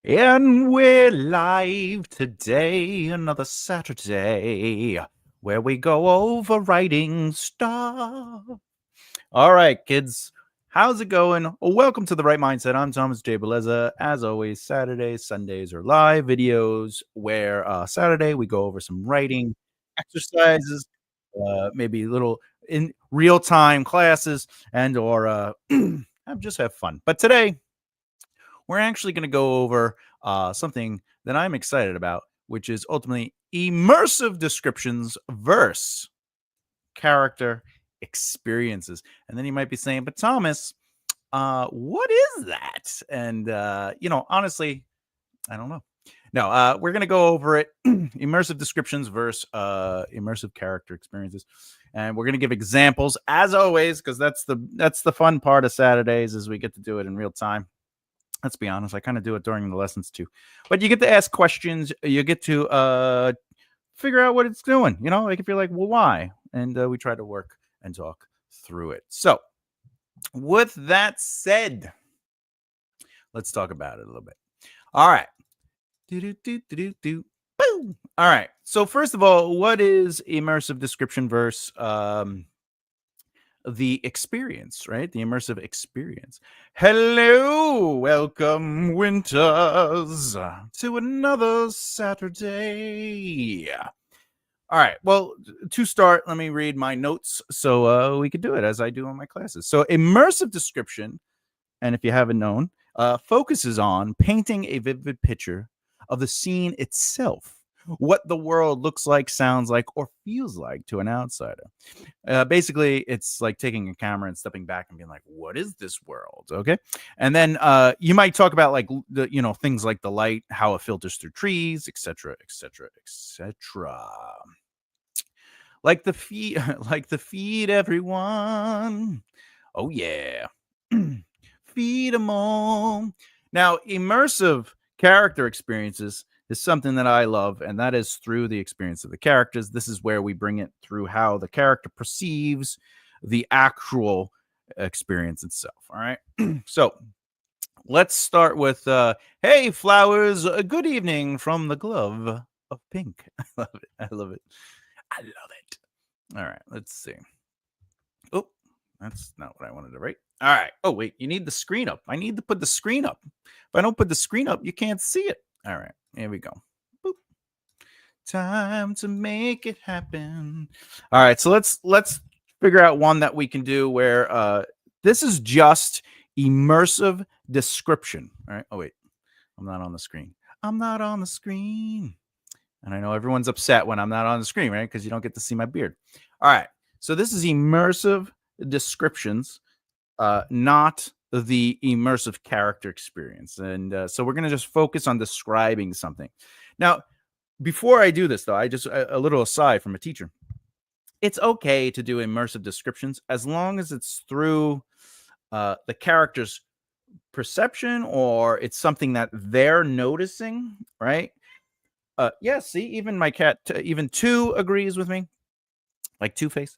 And we're live today, another Saturday, where we go over writing stuff. All right, kids, how's it going? Well, welcome to The Right Mindset. I'm Thomas J. Bellezza. As always, Saturdays, Sundays are live videos where Saturday we go over some writing exercises, maybe little in real-time classes, and or just have fun. But today, we're actually going to go over something that I'm excited about, which is ultimately immersive descriptions versus character experiences. And then you might be saying, but Thomas, what is that? And, honestly, I don't know. No, we're going to go over it immersive descriptions versus immersive character experiences. And we're going to give examples as always, because that's the fun part of Saturdays is we get to do it in real time. Let's be honest, I kind of do it during the lessons too. But you get to ask questions, you get to figure out what it's doing, like if you're like, well, why? And we try to work and talk through it. So, with that said, let's talk about it a little bit. All right. Boom. All right. So, first of all, what is immersive description versus the experience, right? The immersive experience. Hello, welcome, Winters, to another Saturday. All right. Well, to start, let me read my notes so we could do it as I do in my classes. So, immersive description, and if you haven't known, focuses on painting a vivid picture of the scene itself, what the world looks like, sounds like, or feels like to an outsider. Basically, it's like taking a camera and stepping back and being like, "What is this world?" Okay, and then you might talk about like the things like the light, how it filters through trees, etc., etc., etc. Like the feed, like the feed, everyone. Oh yeah, feed them all. Now, immersive character experiences is something that I love, and that is through the experience of the characters. This is where we bring it through how the character perceives the actual experience itself. All right. So let's start with hey, flowers, good evening from the glove of pink. I love it. I love it. I love it. All right. Let's see. Oh, that's not what I wanted to write. All right. Oh, wait. You need the screen up. I need to put the screen up. If I don't put the screen up, you can't see it. All right. Here we go. Boop. Time to make it happen. All right. So let's figure out one that we can do where this is just immersive description. All right. Oh, wait. I'm not on the screen. I'm not on the screen. And I know everyone's upset when I'm not on the screen, right? Because you don't get to see my beard. All right. So this is immersive descriptions, not the immersive character experience. And so we're going to just focus on describing something. Now, before I do this, though, I just a little aside from a teacher. It's okay to do immersive descriptions as long as it's through the character's perception or it's something that they're noticing, right? Yeah, see, even my cat, even Two agrees with me, like Two Face.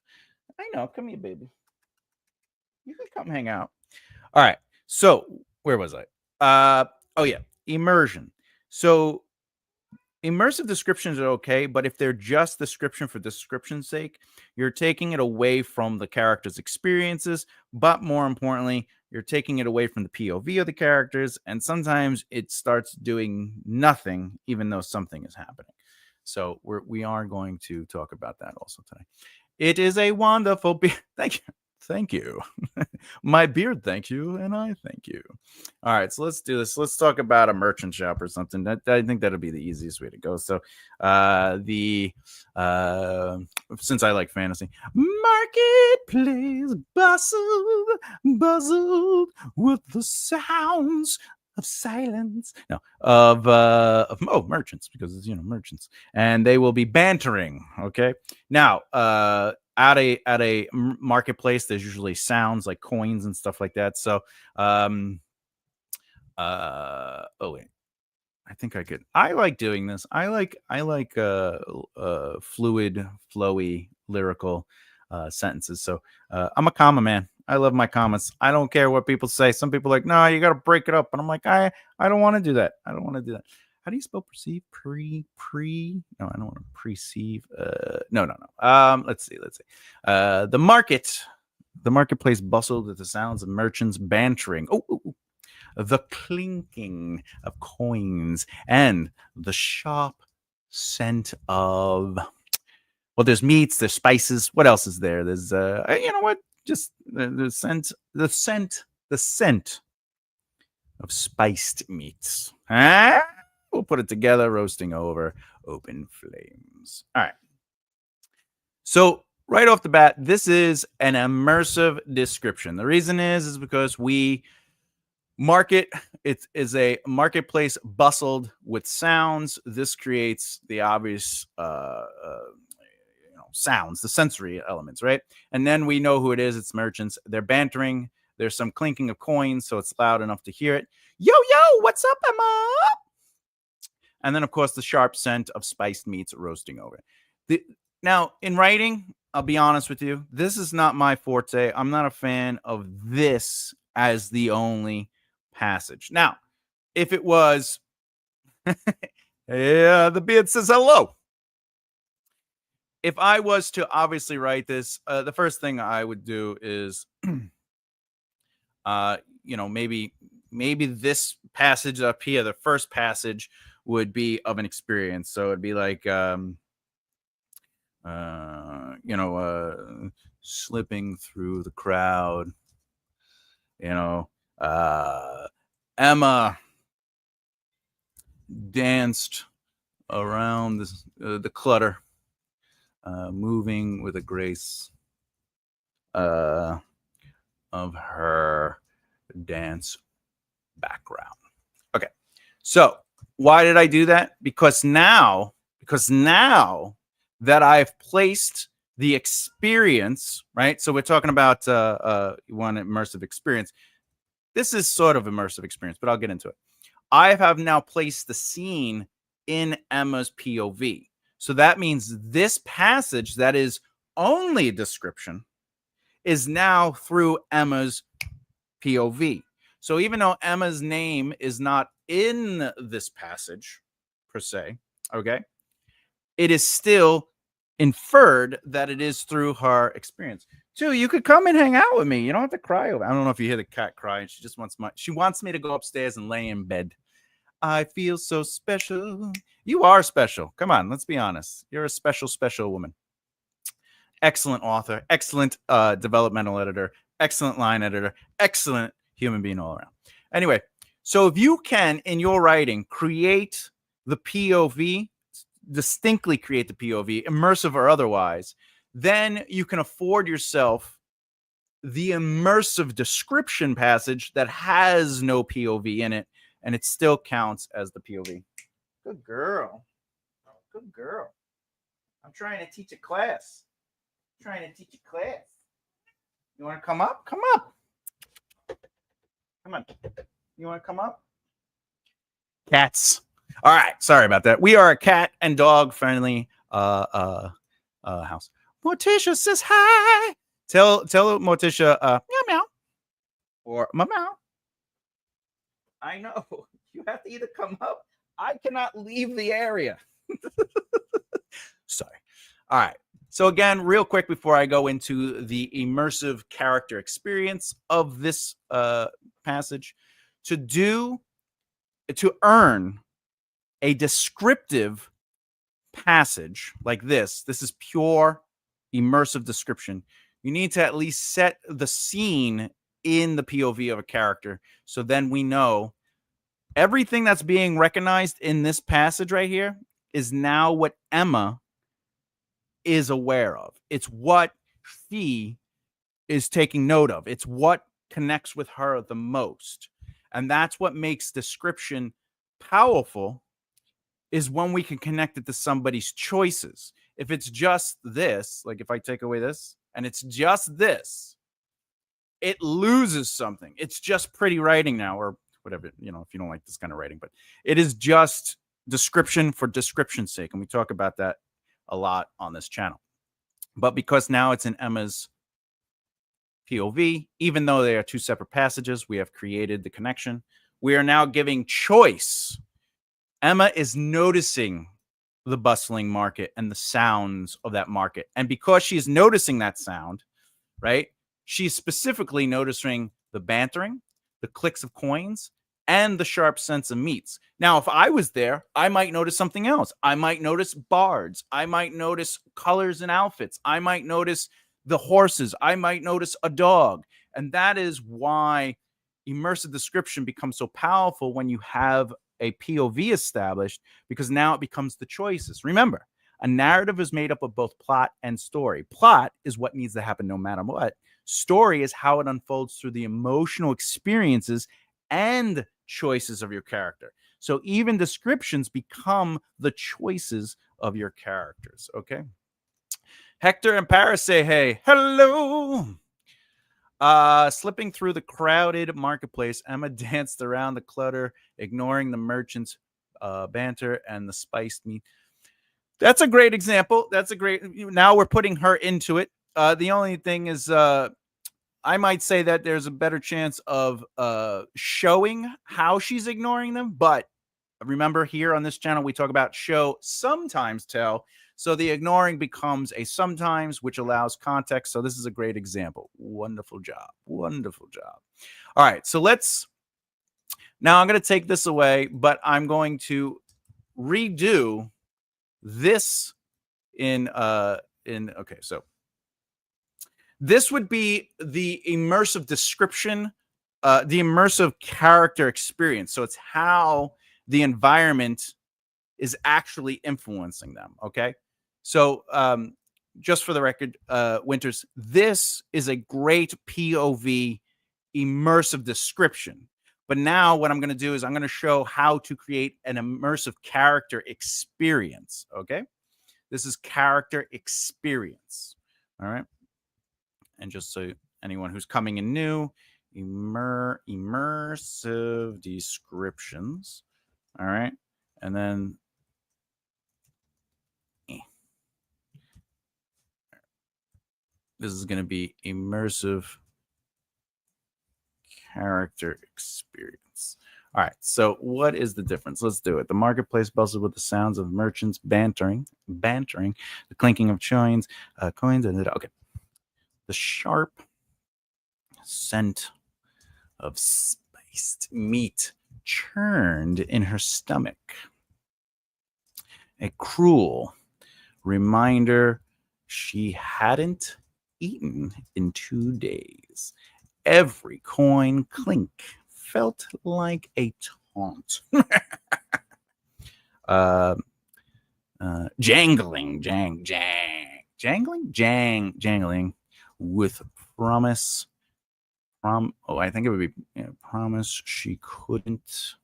I know. Come here, baby. You can come hang out. All right. So where was I? Oh yeah, immersion. So immersive descriptions are okay, but if they're just description for description's sake, you're taking it away from the character's experiences, but more importantly, you're taking it away from the POV of the characters, and sometimes it starts doing nothing, even though something is happening. So we are going to talk about that also today. It is a wonderful thank you. Thank you. My beard, thank you, and I thank you. All right, so let's do this. Let's talk about a merchant shop or something. I think that'll be the easiest way to go. So, the since I like fantasy, marketplace bustled with the sounds of silence. No, of merchants because it's merchants, and they will be bantering. Okay, now at a marketplace, there's usually sounds like coins and stuff like that. So oh wait, I like doing this. I like fluid, flowy, lyrical sentences. So I'm a comma man. I love my commas. I don't care what people say. Some people are like, no, you got to break it up. And I'm like, I don't want to do that. I don't want to do that. How do you spell perceive? No, I don't want to perceive. No. Let's see. The marketplace bustled with the sounds of merchants bantering. The clinking of coins and the sharp scent of, well, there's meats, there's spices. What else is there? There's you know what? Just the scent of spiced meats. Huh? We'll put it together, roasting over open flames. All right. So right off the bat, this is an immersive description. The reason is because we market, it is a marketplace bustled with sounds. This creates the obvious sounds, the sensory elements, right? And then we know who it is. It's merchants. They're bantering. There's some clinking of coins, so it's loud enough to hear it. Yo, what's up, Emma? And then, of course, the sharp scent of spiced meats roasting over it. Now, in writing, I'll be honest with you, this is not my forte. I'm not a fan of this as the only passage. Now, if it was, yeah, the beard says hello. If I was to obviously write this, the first thing I would do is, maybe this passage up here, the first passage would be of an experience. So it'd be like, slipping through the crowd, Emma danced around the clutter, moving with a grace of her dance background. Okay, so why did I do that? Because now that I've placed the experience, right? So we're talking about one immersive experience. This is sort of immersive experience, but I'll get into it. I have now placed the scene in Emma's POV. So that means this passage that is only a description is now through Emma's POV. So even though Emma's name is not in this passage per se, okay, it is still inferred that it is through her experience. Too, you could come and hang out with me. You don't have to cry over. I don't know if you hear the cat crying. She just wants me to go upstairs and lay in bed. I feel so special. You are special. Come on, let's be honest. You're a special woman. Excellent author, excellent developmental editor, excellent line editor, excellent human being all around. Anyway, so if you can, in your writing, create the POV, distinctly create the POV, immersive or otherwise, then you can afford yourself the immersive description passage that has no POV in it, and it still counts as the POV. Good girl. Good girl. I'm trying to teach a class. You want to come up? Come up. Come on. You want to come up? Cats. All right. Sorry about that. We are a cat and dog friendly house. Morticia says hi. Tell Morticia meow meow or meow meow. I know. You have to either come up. I cannot leave the area. Sorry. All right. So again, real quick before I go into the immersive character experience of this passage, to earn a descriptive passage like this is pure immersive description. You need to at least set the scene in the POV of a character. So then we know everything that's being recognized in this passage right here is now what Emma is aware of. It's what she is taking note of. It's what connects with her the most. And that's what makes description powerful, is when we can connect it to somebody's choices. If it's just this, like if I take away this and it's just this, it loses something. It's just pretty writing now, or whatever, if you don't like this kind of writing, but it is just description for description's sake. And we talk about that a lot on this channel. But because now it's in Emma's POV, even though they are two separate passages, we have created the connection. We are now giving choice. Emma is noticing the bustling market and the sounds of that market. And because she's noticing that sound, right, she's specifically noticing the bantering, the clicks of coins, and the sharp sense of meats. Now, if I was there, I might notice something else. I might notice bards. I might notice colors and outfits. I might notice the horses. I might notice a dog. And that is why immersive description becomes so powerful when you have a POV established, because now it becomes the choices. Remember, a narrative is made up of both plot and story. Plot is what needs to happen no matter what. Story is how it unfolds through the emotional experiences and choices of your character. So even descriptions become the choices of your characters. Okay. Hector and Paris say, hey, hello. Slipping through the crowded marketplace, Emma danced around the clutter, ignoring the merchants' banter and the spiced meat. That's a great example. That's a great. Now we're putting her into it. The only thing is, I might say that there's a better chance of showing how she's ignoring them. But remember, here on this channel, we talk about show, sometimes tell. So the ignoring becomes a sometimes, which allows context. So this is a great example. Wonderful job. Wonderful job. All right. So now I'm going to take this away, but I'm going to redo this okay. So this would be the immersive description, the immersive character experience. So it's how the environment is actually influencing them. Okay. So just for the record, Winters, this is a great POV immersive description. But now what I'm going to do is I'm going to show how to create an immersive character experience. Okay. This is character experience. All right. And just so anyone who's coming in new, immersive descriptions. All right. And then this is going to be immersive character experience. All right. So what is the difference? Let's do it. The marketplace bustles with the sounds of merchants bantering, the clinking of coins, and okay. The sharp scent of spiced meat churned in her stomach. A cruel reminder she hadn't eaten in 2 days. Every coin clink felt like a taunt. Jangling with promise. I think it would be promise she couldn't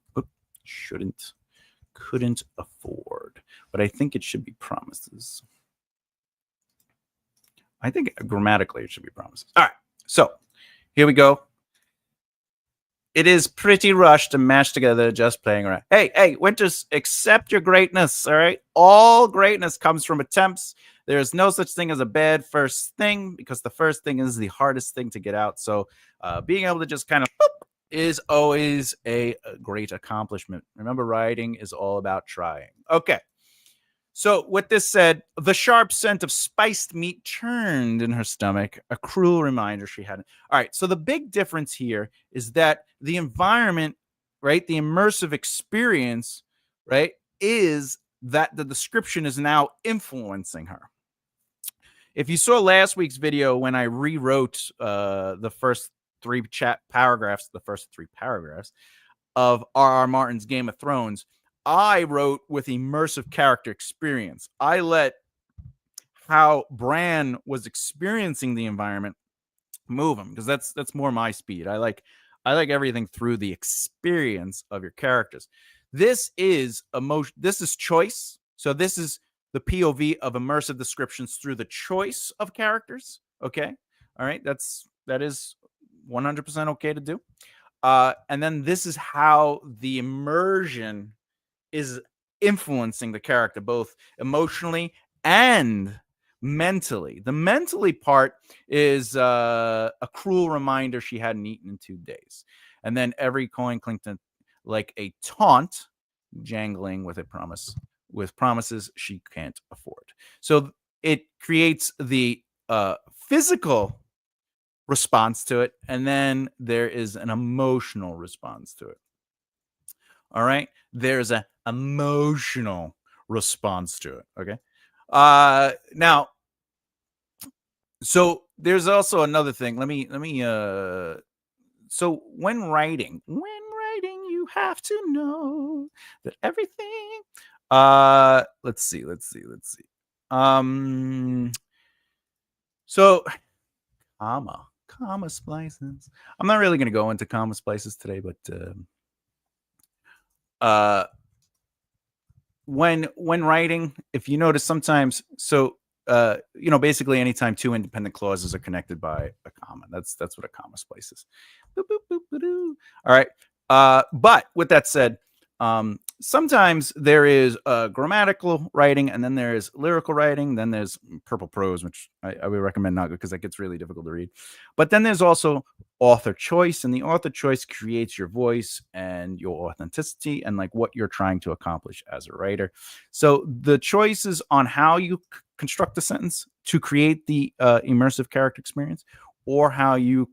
afford. But I think it should be promises. I think grammatically it should be promises. All right. So here we go. It is pretty rushed and mashed together, just playing around. Hey, Winters, accept your greatness, all right? All greatness comes from attempts. There is no such thing as a bad first thing, because the first thing is the hardest thing to get out. So being able to just kind of is always a great accomplishment. Remember, writing is all about trying. Okay. So with this said, the sharp scent of spiced meat churned in her stomach, a cruel reminder she hadn't. All right. So the big difference here is that the environment, right, the immersive experience, right, is that the description is now influencing her. If you saw last week's video when I rewrote the first three paragraphs of R.R. Martin's Game of Thrones, I wrote with immersive character experience. I let how Bran was experiencing the environment move him, because that's more my speed. I like everything through the experience of your characters. This is emotion. This is choice. So this is the POV of immersive descriptions through the choice of characters. Okay. All right. That is 100% okay to do. And then this is how the immersion is influencing the character, both emotionally and mentally. The mentally part is a cruel reminder she hadn't eaten in 2 days. And then every coin clinked like a taunt, jangling with promises she can't afford. So it creates the physical response to it, and then there is an emotional response to it. All right, there's an emotional response to it. Okay, now, so there's also another thing. Let me. So when writing, you have to know that everything. Let's see. So comma splices. I'm not really going to go into comma splices today, but when writing, if you notice sometimes, so basically anytime two independent clauses are connected by a comma, that's what a comma splice is. Boop, boop, boop, boop, all right. But with that said, sometimes there is grammatical writing, and then there's lyrical writing, then there's purple prose, which I would recommend not, because that gets really difficult to read. But then there's also author choice, and the author choice creates your voice and your authenticity and like what you're trying to accomplish as a writer. So the choices on how you construct a sentence to create the immersive character experience, or how you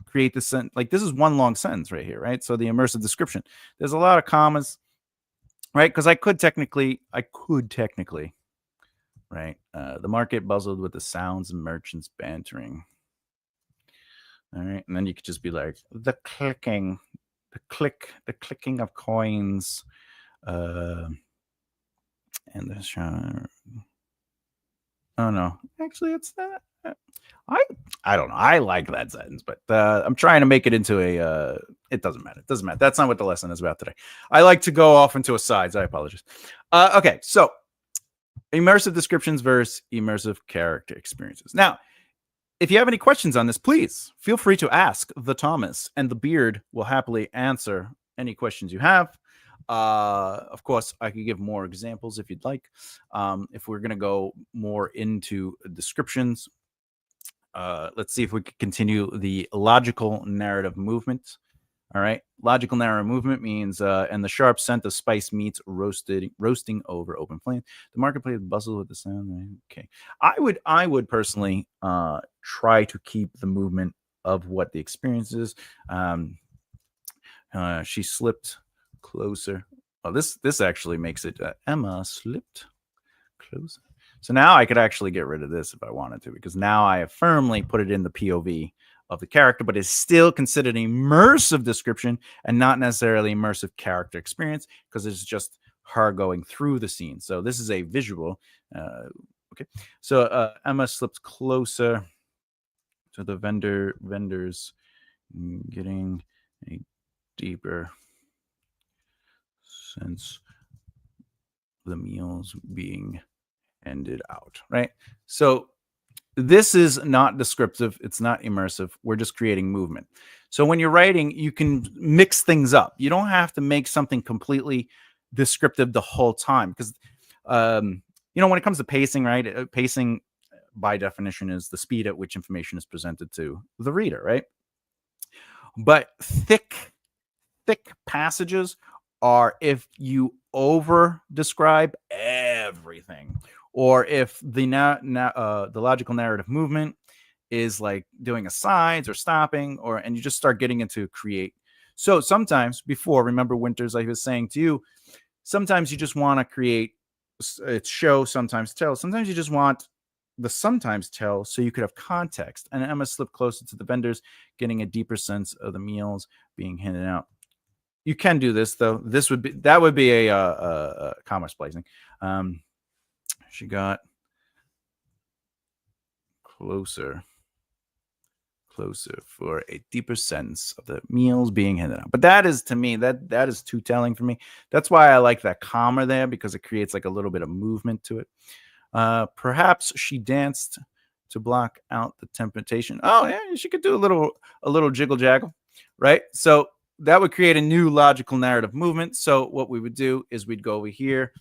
create the sentence, like this is one long sentence right here, right? So the immersive description, there's a lot of commas, right? Because I could technically, right? The market buzzed with the sounds and merchants bantering. All right, and then you could just be like the clicking of coins, and the shot. Oh no, actually, it's that. I don't know. I like that sentence, but I'm trying to make it into a. It doesn't matter. It doesn't matter. That's not what the lesson is about today. I like to go off into a sides. I apologize. Okay, so immersive descriptions versus immersive character experiences. Now, if you have any questions on this, please feel free to ask the Thomas, and the Beard will happily answer any questions you have. Of course, I could give more examples if you'd like. If we're going to go more into descriptions, let's see if we can continue the logical narrative movement. All right. Logical narrow movement means, and the sharp scent of spice meats roasting over open flame. The marketplace bustles with the sound. Right? Okay. I would personally try to keep the movement of what the experience is. She slipped closer. Oh, this actually makes it Emma slipped closer. So now I could actually get rid of this if I wanted to, because now I have firmly put it in the POV of the character, but it's still considered an immersive description and not necessarily immersive character experience, because it's just her going through the scene. So this is a visual. Okay. So Emma slipped closer to the vendors, getting a deeper sense of the meals being handed out, right? So this is not descriptive. It's not immersive. We're just creating movement. So when you're writing, you can mix things up. You don't have to make something completely descriptive the whole time, because, when it comes to pacing, right? Pacing by definition is the speed at which information is presented to the reader, right? But thick passages are if you over describe everything, or if the logical narrative movement is like doing asides or stopping, and you just start getting into create. So sometimes, remember Winters, I was saying to you, sometimes you just want to create, it's show, sometimes tell. Sometimes you just want the sometimes tell so you could have context. And Emma slipped closer to the vendors, getting a deeper sense of the meals being handed out. You can do this though. That would be a comma splicing. She got closer for a deeper sense of the meals being handed out. But that is, to me, that is too telling for me. That's why I like that comma there, because it creates like a little bit of movement to it. Perhaps she danced to block out the temptation. Oh yeah, she could do a little jiggle jaggle, right? So that would create a new logical narrative movement. So what we would do is we'd go over here.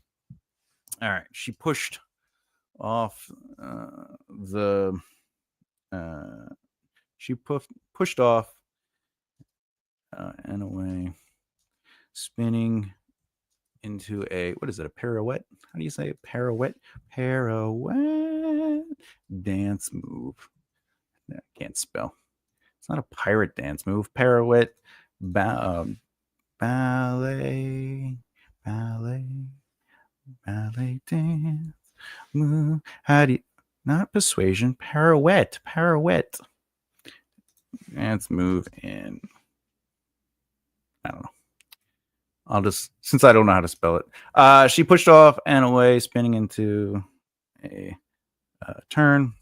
All right, she pushed off she pushed off and away, spinning into a, what is it, a pirouette? How do you say it? Pirouette dance move. I can't spell. It's not a pirate dance move. Pirouette ballet dance move. How do you, not persuasion, pirouette dance move in, I don't know. I'll just, since I don't know how to spell it. She pushed off and away, spinning into a turn,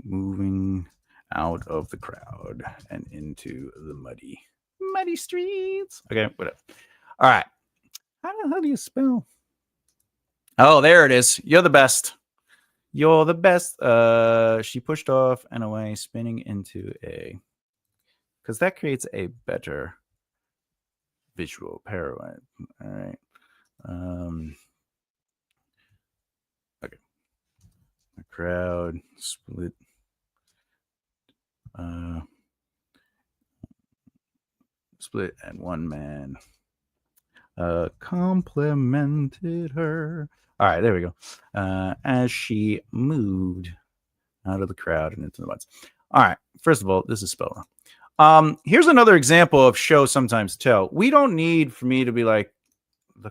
moving out of the crowd and into the muddy streets. Okay, whatever. All right. How do you spell? Oh, there it is. You're the best. You're the best. She pushed off and away, spinning into a, because that creates a better visual pirouette. All right. Okay. The crowd split. Split, and one man complimented her. All right, there we go. As she moved out of the crowd and into the woods. All right. First of all, this is spelled wrong. Here's another example of show sometimes tell. We don't need for me to be like the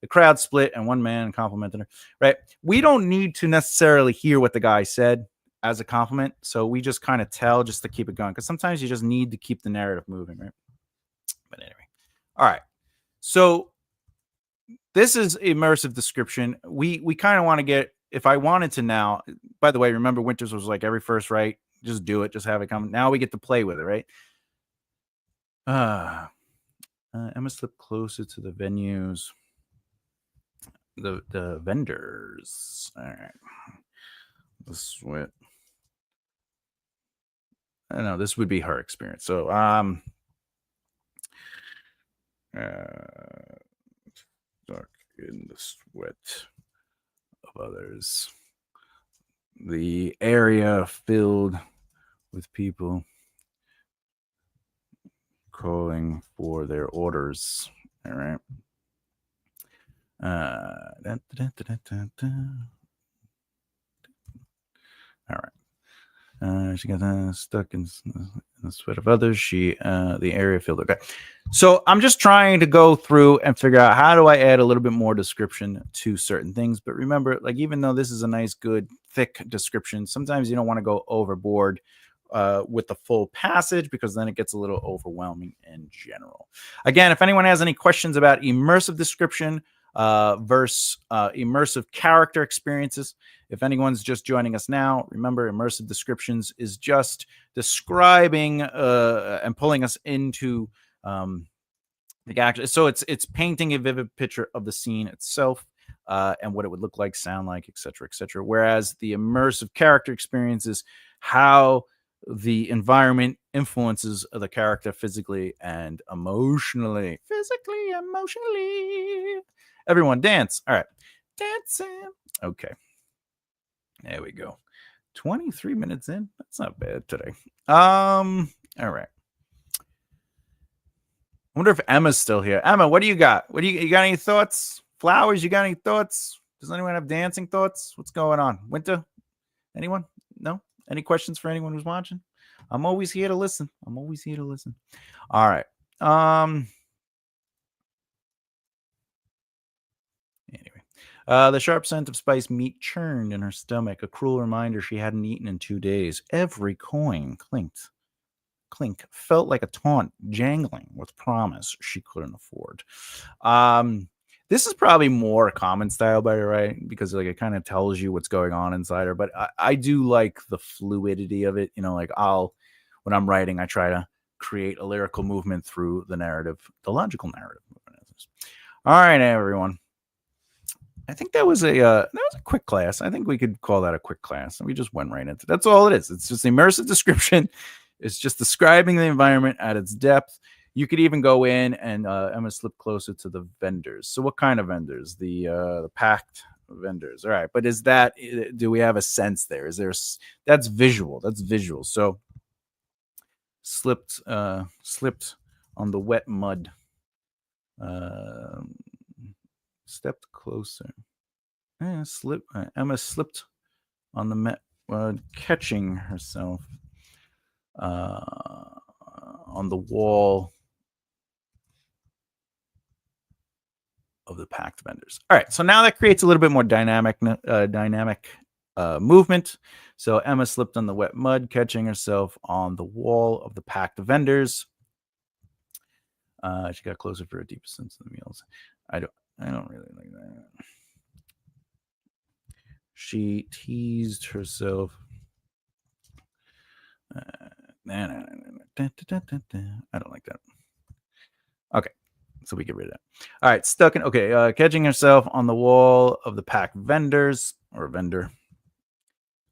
crowd split and one man complimented her, right? We don't need to necessarily hear what the guy said as a compliment. So we just kind of tell just to keep it going, because sometimes you just need to keep the narrative moving, right? But anyway, all right. So this is immersive description. We kind of want to get, if I wanted to now, by the way, remember Winters was like every first right, just do it, just have it come. Now we get to play with it, right? Emma slipped closer to the venues, the vendors. All right. This what I know, this would be her experience. So dark in the sweat of others. The area filled with people calling for their orders. All right. All right. She got stuck in the sweat of others. The area filled. Okay. So I'm just trying to go through and figure out how do I add a little bit more description to certain things. But remember, like, even though this is a nice, good, thick description, sometimes you don't want to go overboard with the full passage, because then it gets a little overwhelming in general. Again, if anyone has any questions about immersive description versus immersive character experiences, if anyone's just joining us now, remember, immersive descriptions is just describing and pulling us into the action. So it's painting a vivid picture of the scene itself and what it would look like, sound like, etc., etc. Whereas the immersive character experience is how the environment influences the character physically and emotionally. Physically, emotionally. Everyone dance. All right. Dancing. Okay. There we go. 23 minutes in. That's not bad today. All right. I wonder if Emma's still here. Emma, what do you got? You got any thoughts? Flowers, you got any thoughts? Does anyone have dancing thoughts? What's going on? Winter? Anyone? No? Any questions for anyone who's watching? I'm always here to listen. All right. Anyway, the sharp scent of spiced meat churned in her stomach, a cruel reminder she hadn't eaten in 2 days. Every coin clink felt like a taunt, jangling with promise she couldn't afford. This is probably more common style, by the way, because like it kind of tells you what's going on inside her. But I do like the fluidity of it. You know, like when I'm writing, I try to create a lyrical movement through the narrative, the logical narrative movement. All right, everyone. I think that was a quick class. I think we could call that a quick class. We just went right into. That's all it is. It's just immersive description. It's just describing the environment at its depth. You could even go in and Emma slipped closer to the vendors. So what kind of vendors? The packed vendors. All right, but is that, do we have a sense there? Is there, that's visual. That's visual. So slipped on the wet mud. Stepped closer. Emma slipped on the catching herself on the wall of the packed vendors. All right, so now that creates a little bit more dynamic movement. So Emma slipped on the wet mud, catching herself on the wall of the packed vendors. She got closer for a deeper sense of the meals. I don't really like that. She teased herself. I don't like that. Okay, so we get rid of that. All right, stuck in. Okay, catching herself on the wall of the packed vendors or vendor.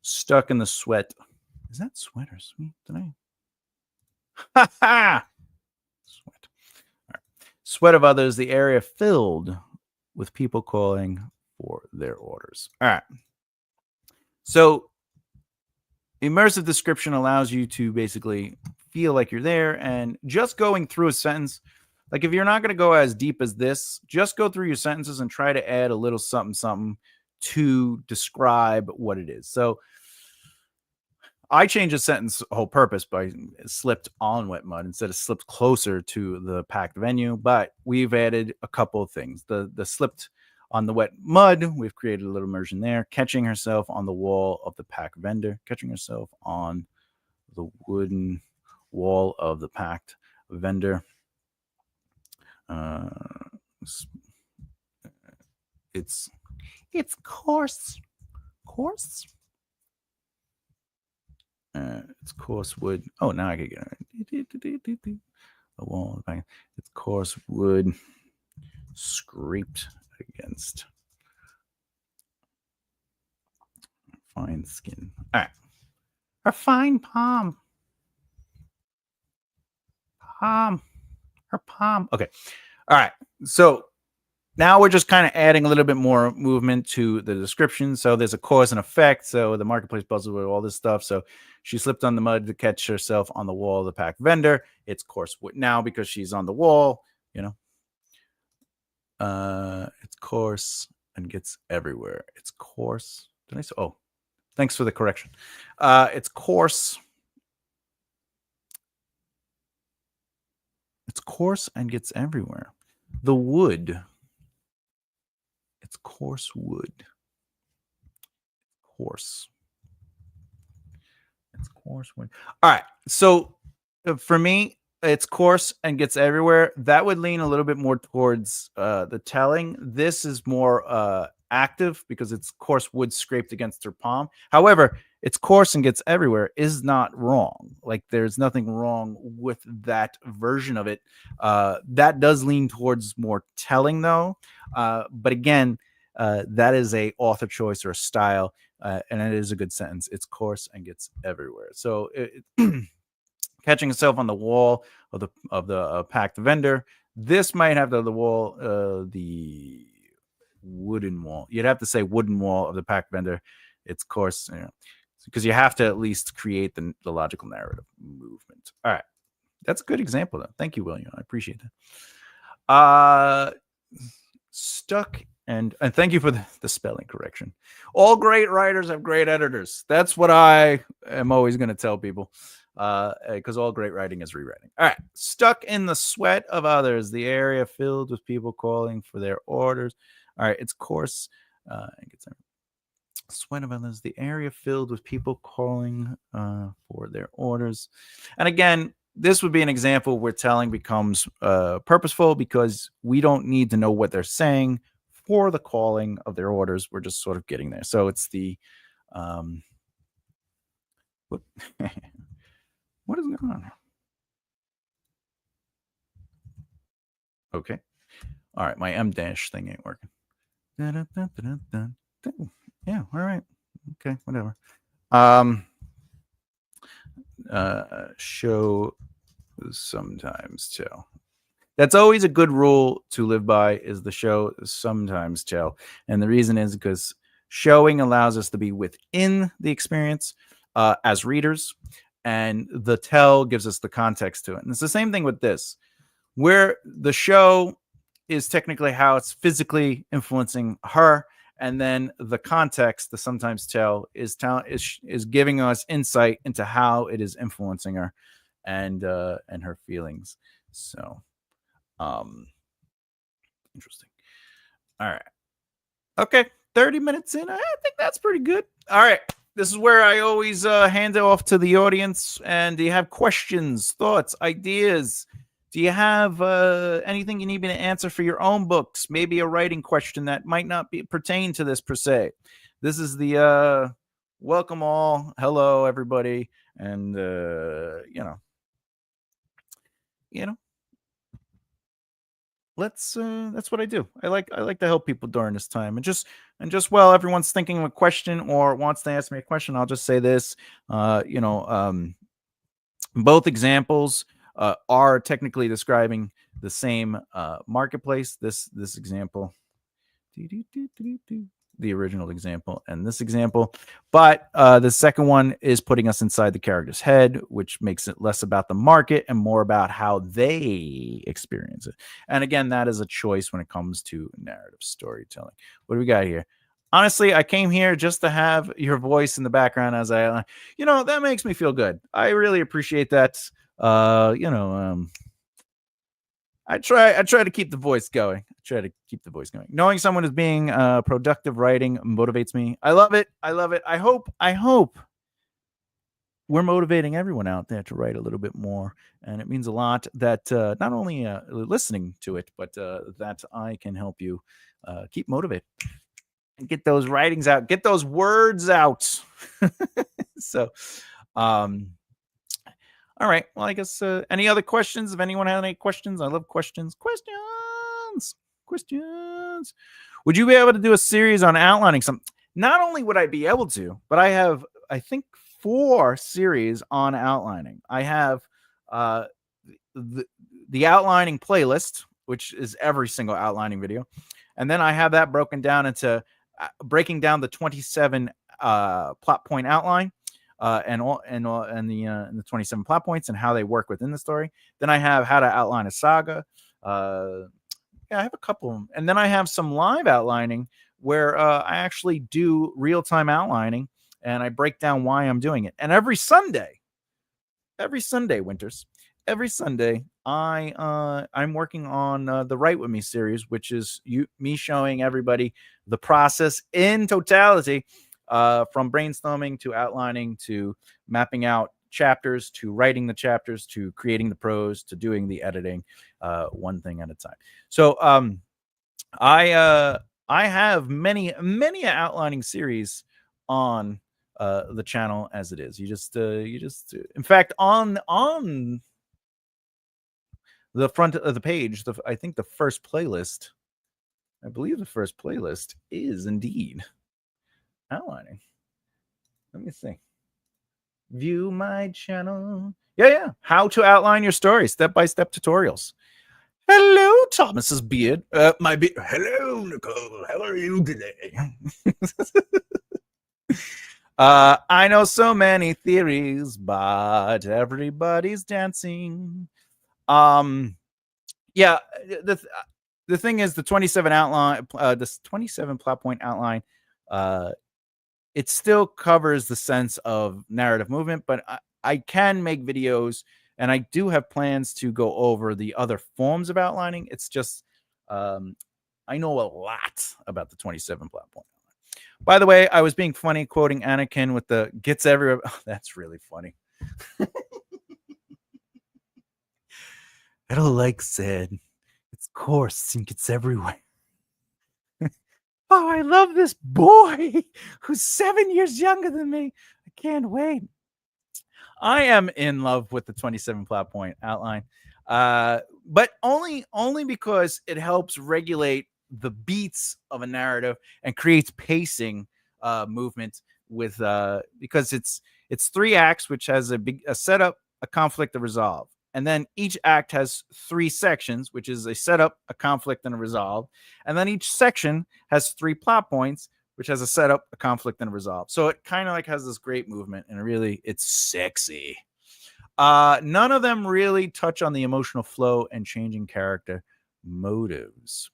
Stuck in the sweat. Is that sweat or sweet? Did I? Ha ha! Sweat. All right. Sweat of others. The area filled with people calling for their orders. All right. So immersive description allows you to basically feel like you're there, and just going through a sentence, like if you're not going to go as deep as this, just go through your sentences and try to add a little something to describe what it is. So I changed a sentence whole purpose by slipped on wet mud instead of slipped closer to the packed venue, but we've added a couple of things. The slipped on the wet mud, we've created a little immersion there. Catching herself on the wall of the packed vendor. Catching herself on the wooden wall of the packed vendor. It's coarse. Coarse? It's coarse wood. Oh, now I can get it. The wall of the packed. It's coarse wood scraped against fine skin. All right. Her fine palm. Her palm. Okay. All right. So now we're just kind of adding a little bit more movement to the description. So there's a cause and effect. So the marketplace puzzle with all this stuff. So she slipped on the mud to catch herself on the wall of the packed vendor. It's coarse wood now because she's on the wall, you know. It's coarse and gets everywhere. It's coarse. Did I say? Oh, thanks for the correction. It's coarse. It's coarse and gets everywhere. The wood. It's coarse wood. Coarse. It's coarse wood. All right. So for me, it's coarse and gets everywhere. That would lean a little bit more towards the telling. This is more active because it's coarse wood scraped against her palm. However, it's coarse and gets everywhere is not wrong. Like there's nothing wrong with that version of it. That does lean towards more telling though. But again, that is a author choice or a style, and it is a good sentence. It's coarse and gets everywhere. So catching itself on the wall of the packed vendor. This might have the wall, the wooden wall. You'd have to say wooden wall of the packed vendor. It's coarse, you know, because you have to at least create the logical narrative movement. All right, that's a good example though. Thank you, William. I appreciate that. Stuck. And thank you for the spelling correction. All great writers have great editors. That's what I am always going to tell people, because all great writing is rewriting. All right. Stuck in the sweat of others, the area filled with people calling for their orders. All right. It's coarse. Sweat of others, the area filled with people calling for their orders. And again, this would be an example where telling becomes purposeful because we don't need to know what they're saying for the calling of their orders. We're just sort of getting there. So it's the what is going on? Okay. All right, my M dash thing ain't working. Yeah, all right. Okay, whatever. Show sometimes tell. That's always a good rule to live by, is the show sometimes tell. And the reason is because showing allows us to be within the experience as readers, and the tell gives us the context to it. And it's the same thing with this, where the show is technically how it's physically influencing her, and then the context, the sometimes tell, is giving us insight into how it is influencing her and her feelings. So interesting. All right. Okay. 30 minutes in. I think that's pretty good. All right. This is where I always hand it off to the audience. And do you have questions, thoughts, ideas? Do you have anything you need me to answer for your own books? Maybe a writing question that might not pertain to this per se. This is the welcome all. Hello, everybody. And, that's what I do. I like to help people during this time, and just while everyone's thinking of a question or wants to ask me a question, I'll just say this. Both examples are technically describing the same marketplace. This example, the original example, and this example, but the second one is putting us inside the character's head, which makes it less about the market and more about how they experience it. And again, that is a choice when it comes to narrative storytelling. What do we got here? Honestly, I came here just to have your voice in the background as that makes me feel good. I really appreciate that. I try to keep the voice going. Knowing someone is being productive writing motivates me. I love it. I hope we're motivating everyone out there to write a little bit more. And it means a lot that not only listening to it, but that I can help you keep motivated and get those writings out, get those words out. So, all right. Well, I guess any other questions? If anyone has any questions, I love questions. Questions. Would you be able to do a series on outlining some? Not only would I be able to, but I have, I think, 4 series on outlining. I have the outlining playlist, which is every single outlining video, and then I have that broken down into breaking down the 27 plot point outline. And the 27 plot points and how they work within the story. Then I have how to outline a saga. I have a couple of them. And then I have some live outlining where I actually do real-time outlining and I break down why I'm doing it. And every Sunday, Winters, every Sunday, I'm working on the Write With Me series, which is me showing everybody the process in totality, from brainstorming to outlining to mapping out chapters to writing the chapters to creating the prose to doing the editing, one thing at a time. So I have many outlining series on the channel as it is. You just in fact, on the front of the page, I think the first playlist, I believe the first playlist is indeed outlining. Let me see. View my channel. Yeah. How to outline your story. Step-by-step tutorials. Hello, Thomas's beard. My beard. Hello, Nicole. How are you today? I know so many theories, but everybody's dancing. Yeah. The thing is, the 27 outline, this 27 plot point outline, it still covers the sense of narrative movement, but I can make videos, and I do have plans to go over the other forms of outlining. It's just I know a lot about the 27 plot point. By the way, I was being funny quoting Anakin with the gets everywhere. Oh, that's really funny. It'll like said, it's coarse and gets everywhere. Oh, I love this boy who's 7 years younger than me. I can't wait. I am in love with the 27 plot point outline, but only because it helps regulate the beats of a narrative and creates pacing movement with because it's 3 acts, which has a setup, a conflict, a resolve. and then each act has 3 sections, which is a setup, a conflict, and a resolve. And then each section has 3 plot points, which has a setup, a conflict, and a resolve. So it kind of like has this great movement, and really, it's sexy. None of them really touch on the emotional flow and changing character motives.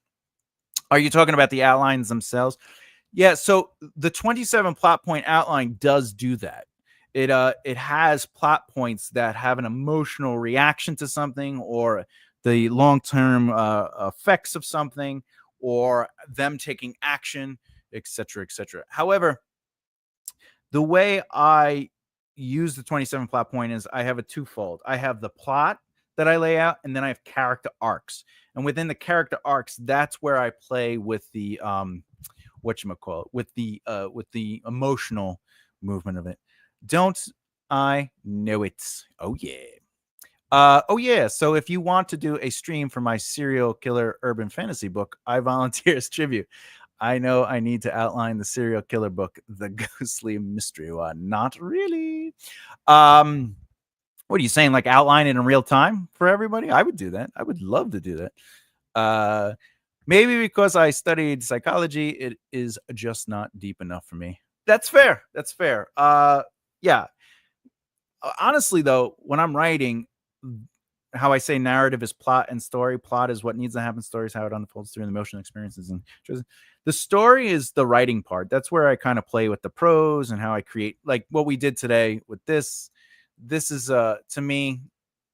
Are you talking about the outlines themselves? Yeah, so the 27 plot point outline does do that. It has plot points that have an emotional reaction to something, or the long-term effects of something, or them taking action, etc., etc. However, the way I use the 27 plot point is I have a twofold. I have the plot that I lay out, and then I have character arcs. And within the character arcs, that's where I play with the whatchamacallit, with the emotional movement of it. Don't I know it? Oh yeah. Oh yeah. So if you want to do a stream for my serial killer urban fantasy book, I volunteer as tribute. I know I need to outline the serial killer book, The Ghostly Mystery One. Not really. What are you saying? Like outline it in real time for everybody? I would do that. I would love to do that. Maybe because I studied psychology, it is just not deep enough for me. That's fair. That's fair. Yeah. Honestly, though, when I'm writing, how I say narrative is plot and story. Plot is what needs to happen. Story is how it unfolds through the emotional experiences. And the story is the writing part. That's where I kind of play with the prose and how I create, like what we did today with this. This is to me,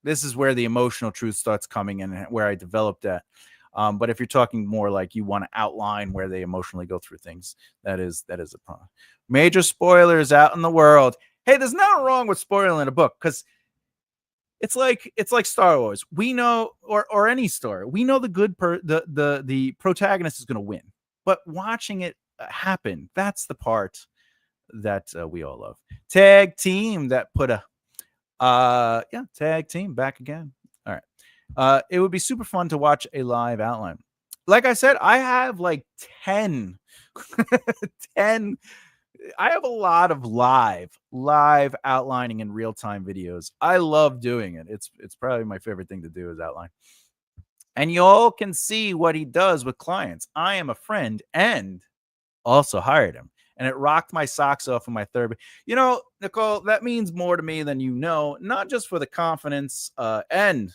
this is where the emotional truth starts coming in, and where I developed that. But if you're talking more like you want to outline where they emotionally go through things, that is a problem. Major spoilers out in the world. Hey, there's nothing wrong with spoiling a book, because it's like Star Wars. We know, or any story, we know the protagonist is going to win, but watching it happen, that's the part that we all love. Tag team that put a tag team back again. All right. It would be super fun to watch a live outline. Like I said, I have like 10 10. I have a lot of live outlining in real-time videos. I love doing it. It's probably my favorite thing to do is outline. And you all can see what he does with clients. I am a friend and also hired him. And it rocked my socks off in my third. You know, Nicole, that means more to me than you know, not just for the confidence and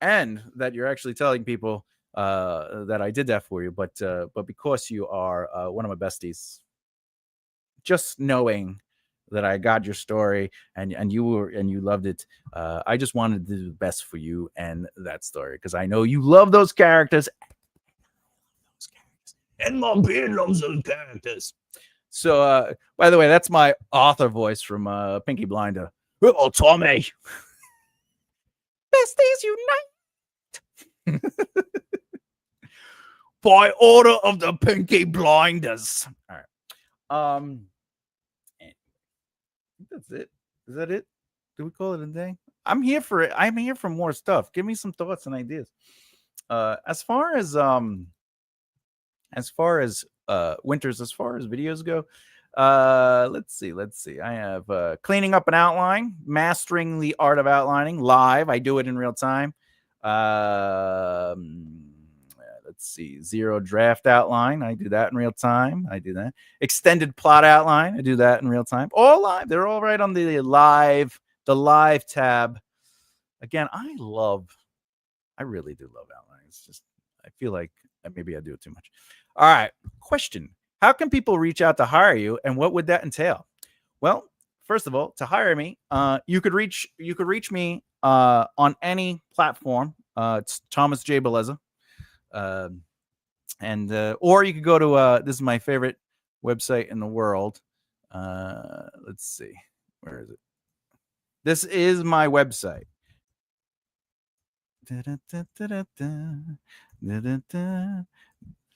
that you're actually telling people that I did that for you, but because you are one of my besties. Just knowing that I got your story and you loved it. I just wanted to do the best for you and that story, because I know you love those characters. And my beard loves those characters. So, by the way, that's my author voice from Pinky Blinder. Oh, Tommy. Besties unite. By order of the Pinky Blinders. All right. That's it. Is that it? Do we call it a day? I'm here for it. I'm here for more stuff. Give me some thoughts and ideas. As far as Winters, as far as videos go, let's see. I have cleaning up an outline, mastering the art of outlining live. I do it in real time. Let's see, zero draft outline. I do that in real time. I do that. Extended plot outline. I do that in real time. All live. They're all right on the live tab. Again, I really do love outlining. It's just, I feel like maybe I do it too much. All right. Question. How can people reach out to hire you, and what would that entail? Well, first of all, to hire me, you could reach me on any platform. It's Thomas J. Bellezza. And or you could go to this is my favorite website in the world. Let's see, where is it? This is my website.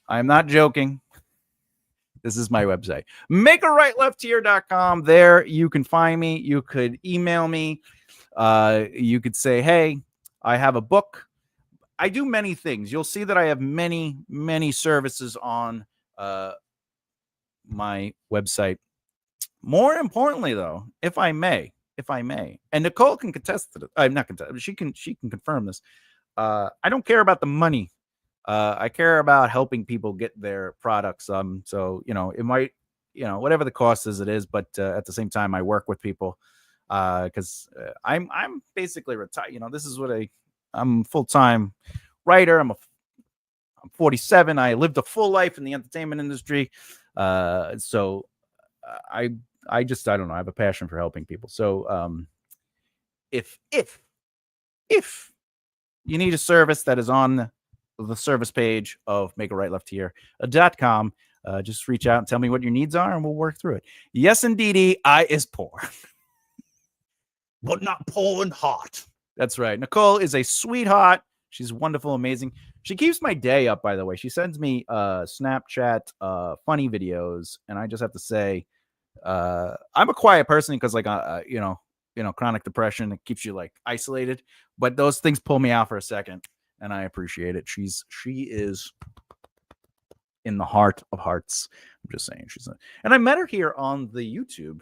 I'm not joking. This is my website. MakeARightLeftHere.com. There you can find me. You could email me. You could say, hey, I have a book. I do many things. You'll see that I have many, many services on my website. More importantly, though, if I may, if I may, and Nicole can contest to this. I'm not contest. She can confirm this. I don't care about the money. I care about helping people get their products. So it might, whatever the cost is, it is. But at the same time, I work with people because I'm basically retired. This is what I'm a full time writer. I'm 47. I lived a full life in the entertainment industry. So I don't know. I have a passion for helping people. So if you need a service that is on the service page of makearightleftheere.com, just reach out and tell me what your needs are, and we'll work through it. Yes, indeedy, I is poor, but not poor and hot. That's right. Nicole is a sweetheart. She's wonderful, amazing. She keeps my day up, by the way. She sends me Snapchat funny videos, and I just have to say, I'm a quiet person because, like, chronic depression, it keeps you like isolated. But those things pull me out for a second, and I appreciate it. She is in the heart of hearts. I'm just saying, and I met her here on the YouTube.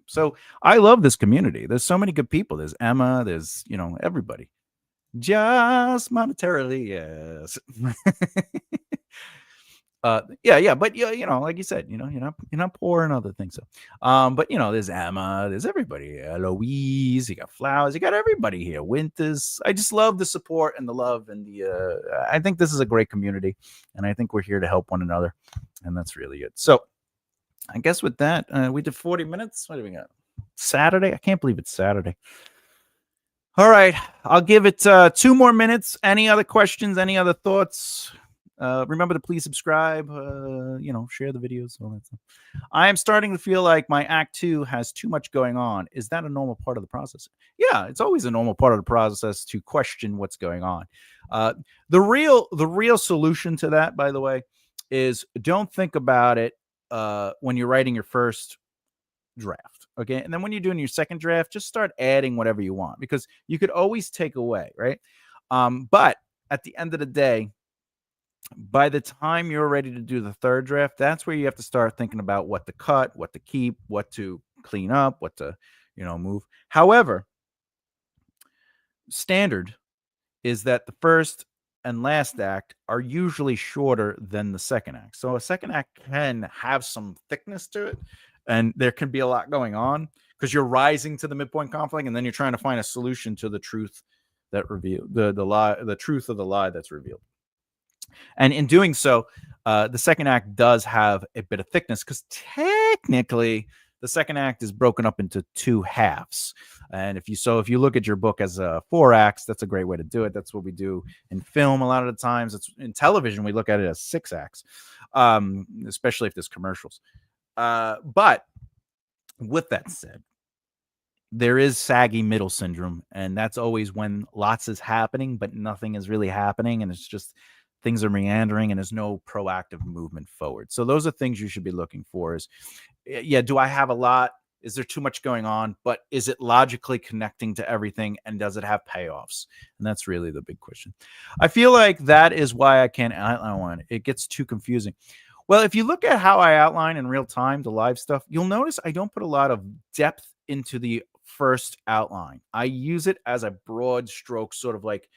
So I love this community. There's so many good people. There's Emma. There's everybody. Just monetarily, yes. Yeah, but like you said, you're not poor and other things. So, but there's Emma, there's everybody. Louise, you got Flowers, you got everybody here. Winters. I just love the support and the love and I think this is a great community, and I think we're here to help one another, and that's really good. So, I guess with that, we did 40 minutes. What do we got? Saturday? I can't believe it's Saturday. All right, I'll give it 2 more minutes. Any other questions? Any other thoughts? Remember to please subscribe, share the videos, all that stuff. I am starting to feel like my Act 2 has too much going on. Is that a normal part of the process? Yeah, it's always a normal part of the process to question what's going on. The real solution to that, by the way, is don't think about it when you're writing your first draft. Okay. And then when you're doing your second draft, just start adding whatever you want, because you could always take away, right? But at the end of the day, by the time you're ready to do the third draft, that's where you have to start thinking about what to cut, what to keep, what to clean up, what to, move. However, standard is that the first and last act are usually shorter than the second act. So a second act can have some thickness to it, and there can be a lot going on because you're rising to the midpoint conflict, and then you're trying to find a solution to the truth that revealed the truth of the lie that's revealed. And in doing so, the second act does have a bit of thickness because technically the second act is broken up into 2 halves. And if you look at your book as 4 acts, that's a great way to do it. That's what we do in film a lot of the times. It's in television, we look at it as 6 acts, especially if there's commercials. But with that said, there is saggy middle syndrome, and that's always when lots is happening, but nothing is really happening, and it's just things are meandering and there's no proactive movement forward. So those are things you should be looking for. Is, yeah, do I have a lot? Is there too much going on? But is it logically connecting to everything, and does it have payoffs? And that's really the big question. I feel like that is why I can't outline one. It gets too confusing. Well, if you look at how I outline in real time, the live stuff, you'll notice I don't put a lot of depth into the first outline. I use it as a broad stroke, sort of like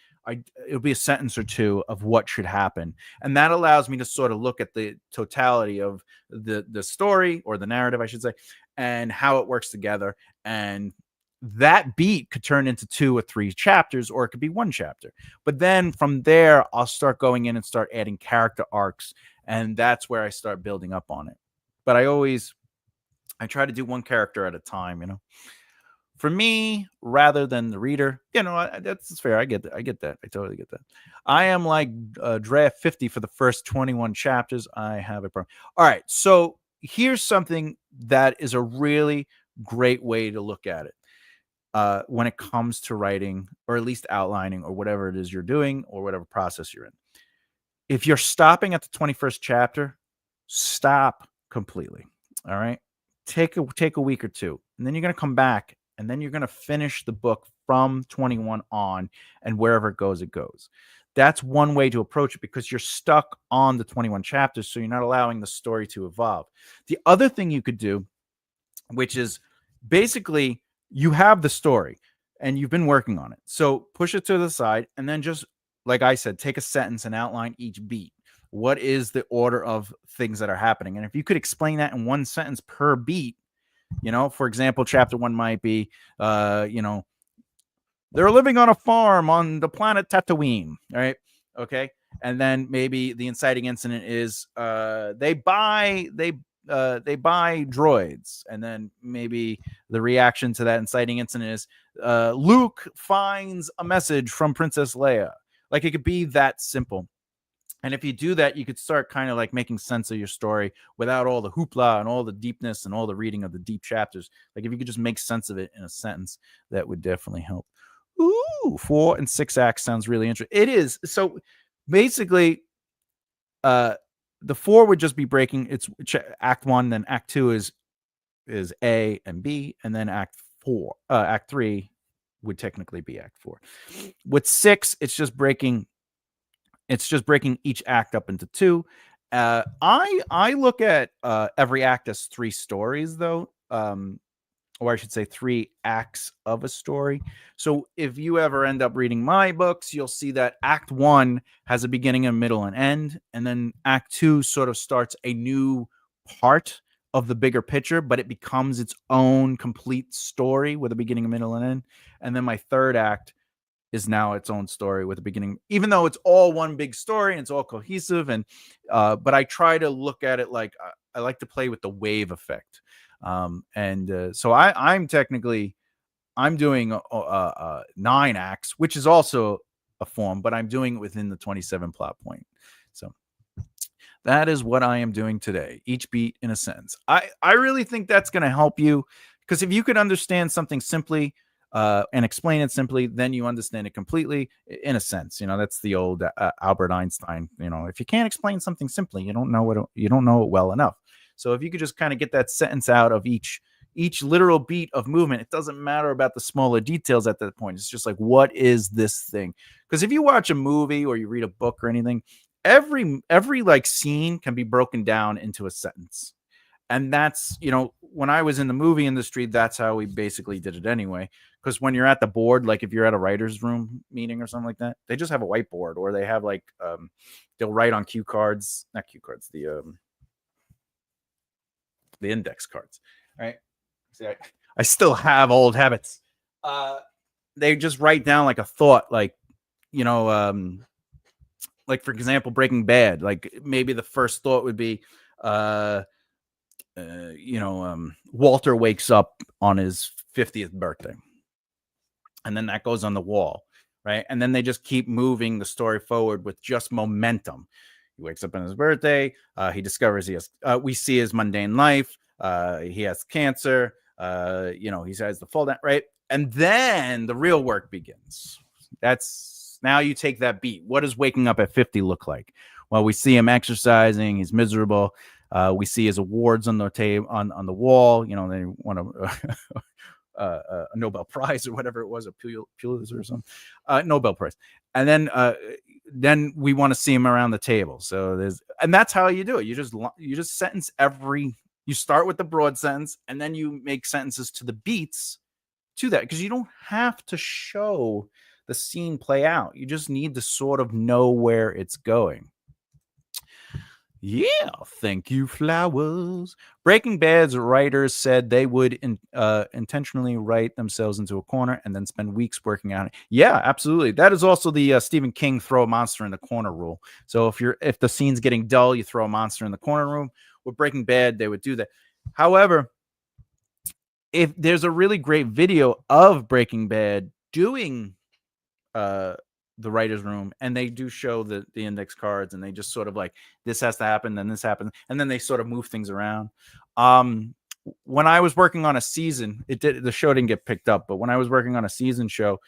it'll be a sentence or two of what should happen. And that allows me to sort of look at the totality of the story, or the narrative, I should say, and how it works together. And that beat could turn into 2 or 3 chapters, or it could be 1 chapter. But then from there, I'll start going in and start adding character arcs. And that's where I start building up on it. But I try to do 1 character at a time, For me, rather than the reader, that's fair. I get that. I totally get that. I am like draft 50 for the first 21 chapters. I have a problem. All right. So here's something that is a really great way to look at it when it comes to writing, or at least outlining, or whatever it is you're doing, or whatever process you're in. If you're stopping at the 21st chapter, stop completely. All right. Take a week or 2, and then you're going to come back. And then you're going to finish the book from 21 on, and wherever it goes, it goes. That's one way to approach it, because you're stuck on the 21 chapters, so you're not allowing the story to evolve. The other thing you could do, which is basically you have the story and you've been working on it. So push it to the side and then just, like I said, take a sentence and outline each beat. What is the order of things that are happening? And if you could explain that in one sentence per beat, for example, chapter 1 might be, they're living on a farm on the planet Tatooine, right? Okay. And then maybe the inciting incident is they buy droids, and then maybe the reaction to that inciting incident is Luke finds a message from Princess Leia. Like, it could be that simple. And if you do that, you could start kind of like making sense of your story without all the hoopla and all the deepness and all the reading of the deep chapters. Like, if you could just make sense of it in a sentence, that would definitely help. Ooh, 4 and 6 acts sounds really interesting. It is. So basically, the 4 would just be breaking. It's act 1, then act 2 is A and B, and then act 3 would technically be act 4. With 6, it's just breaking each act up into 2. I look at every act as 3 stories, though. Or I should say 3 acts of a story. So if you ever end up reading my books, you'll see that act 1 has a beginning, a middle, and end. And then act 2 sort of starts a new part of the bigger picture, but it becomes its own complete story with a beginning, a middle, and end. And then my third act is now its own story with a beginning, even though it's all one big story and it's all cohesive. And but I try to look at it like I like to play with the wave effect. So I'm doing 9 acts, which is also a form, but I'm doing it within the 27 plot point. So that is what I am doing today. Each beat in a sentence. I really think that's going to help you, because if you could understand something simply and explain it simply, then you understand it completely in a sense. That's the old Albert Einstein. If you can't explain something simply, you don't know it well enough. So if you could just kind of get that sentence out of each literal beat of movement, it doesn't matter about the smaller details at that point. It's just like, what is this thing? Because if you watch a movie or you read a book or anything, every like scene can be broken down into a sentence. And that's, when I was in the movie industry, that's how we basically did it anyway. Because when you're at the board, like if you're at a writer's room meeting or something like that, they just have a whiteboard, or they have like, they'll write on cue cards, not cue cards, the index cards, right? See, I still have old habits. They just write down like a thought, like, like for example, Breaking Bad, like maybe the first thought would be, Walter wakes up on his 50th birthday, and then that goes on the wall, right? And then they just keep moving the story forward with just momentum. He wakes up on his birthday. He discovers we see his mundane life. He has cancer. He has the fall down, right? And then the real work begins. Now you take that beat. What does waking up at 50 look like? Well, we see him exercising. He's miserable. We see his awards on the table, on the wall. They want a Nobel Prize or whatever it was, a Pulitzer or something, Nobel Prize. And then we want to see him around the table. So and that's how you do it. You just sentence you start with the broad sentence, and then you make sentences to the beats to that, because you don't have to show the scene play out. You just need to sort of know where it's going. Yeah, thank you, flowers. Breaking Bad's writers said they would intentionally write themselves into a corner and then spend weeks working on it. Yeah, absolutely. That is also the Stephen King throw a monster in the corner rule. So if the scene's getting dull, you throw a monster in the corner room. With Breaking Bad, they would do that. However, if there's a really great video of Breaking Bad doing the writer's room, and they do show the index cards, and they just sort of like, this has to happen, then this happens, and then they sort of move things around. When I was working on a season, the show didn't get picked up, but when I was working on a season show,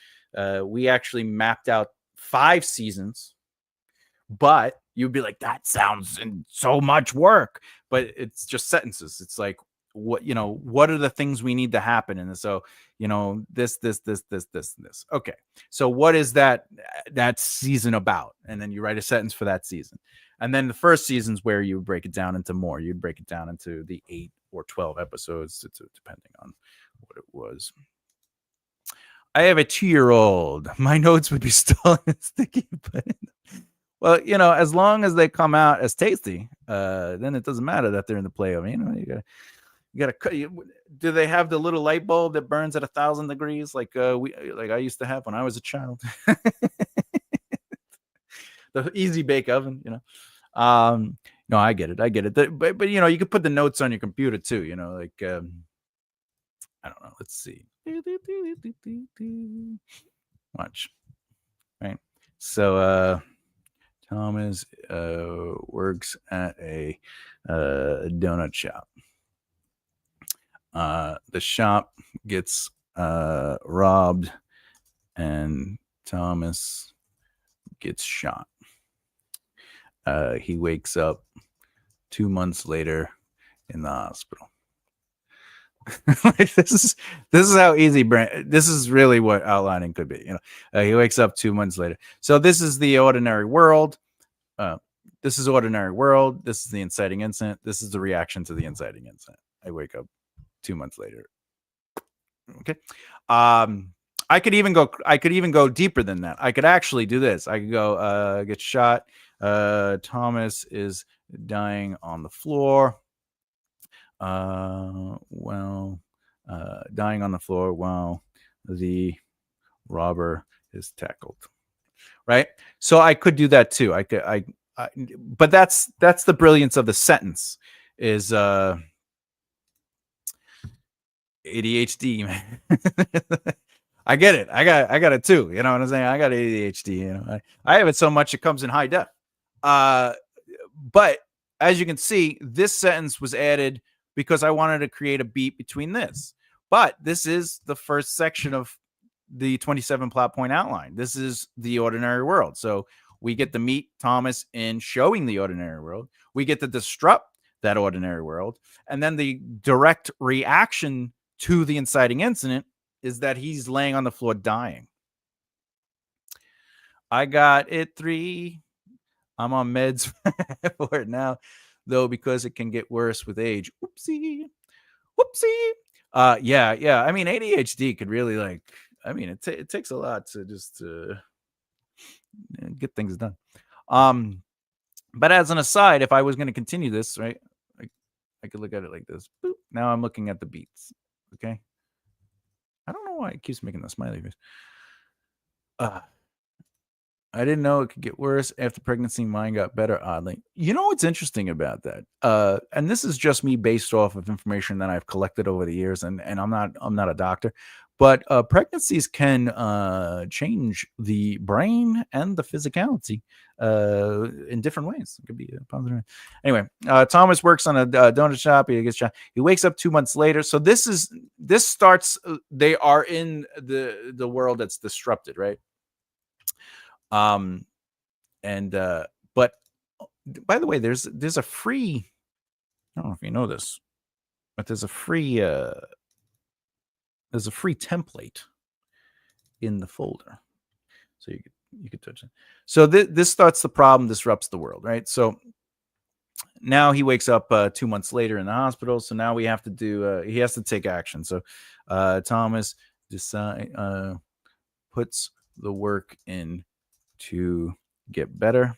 we actually mapped out 5 seasons. But you'd be like, that sounds in so much work, but it's just sentences. It's like, what are the things we need to happen? And so, this. Okay. So what is that season about? And then you write a sentence for that season. And then the first season's where you break it down into more. You'd break it down into the 8 or 12 episodes, depending on what it was. I have a 2-year-old. My notes would be still sticky, but well, as long as they come out as tasty, then it doesn't matter that they're in the play oven. You gotta cut. Do they have the little light bulb that burns at 1,000 degrees, like I used to have when I was a child? The easy bake oven, No, I get it. But you could put the notes on your computer too. Like I don't know. Let's see. Watch. Right. So Thomas works at a donut shop. The shop gets robbed, and Thomas gets shot. He wakes up 2 months later in the hospital. Like, this is how easy this is really what outlining could be. He wakes up 2 months later. So this is the ordinary world. This is ordinary world. This is the inciting incident. This is the reaction to the inciting incident. I wake up 2 months later. Okay. I could even go deeper than that. I could actually do this. I could go get shot. Thomas is dying on the floor. Dying on the floor while the robber is tackled. Right. So I could do that too. But that's the brilliance of the sentence is ADHD, man. I get it. I got it too. You know what I'm saying? I got ADHD. I have it so much it comes in high def. But as you can see, this sentence was added because I wanted to create a beat between this. But this is the first section of the 27 plot point outline. This is the ordinary world. So we get to meet Thomas in showing the ordinary world. We get to disrupt that ordinary world. And then the direct reaction to the inciting incident is that he's laying on the floor dying. I got it 3. I'm on meds for it now, though, because it can get worse with age. Whoopsie. Yeah. I mean, ADHD could really it takes a lot to just get things done. But as an aside, if I was going to continue this, right, I could look at it like this. Boop. Now I'm looking at the beats. Okay. I don't know why it keeps making the smiley face. I didn't know it could get worse after pregnancy. Mine got better, oddly. You know what's interesting about that? And this is just me based off of information that I've collected over the years, and I'm not a doctor, but pregnancies can change the brain and the physicality in different ways. It could be a positive. Anyway, Thomas works on a donut shop. He gets shot. He wakes up 2 months later. So this starts. They are in the world that's disrupted, right? But by the way, there's a free, I don't know if you know this, but there's a free template in the folder. So you could touch it. So this starts the problem, disrupts the world, right? So now he wakes up 2 months later in the hospital. So now we have to do, he has to take action. So Thomas puts the work in to get better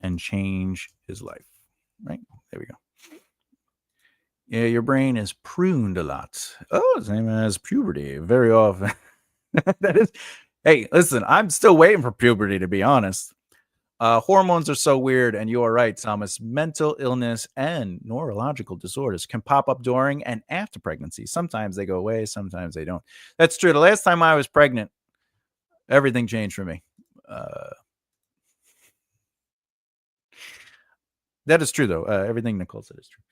and change his life. Right? There we go. Yeah, your brain is pruned a lot. Oh, same as puberty. Very often. That is. Hey, listen, I'm still waiting for puberty, to be honest. Hormones are so weird, and you are right, Thomas. Mental illness and neurological disorders can pop up during and after pregnancy. Sometimes they go away, sometimes they don't. That's true. The last time I was pregnant, everything changed for me. That is true, though. Everything Nicole said is true.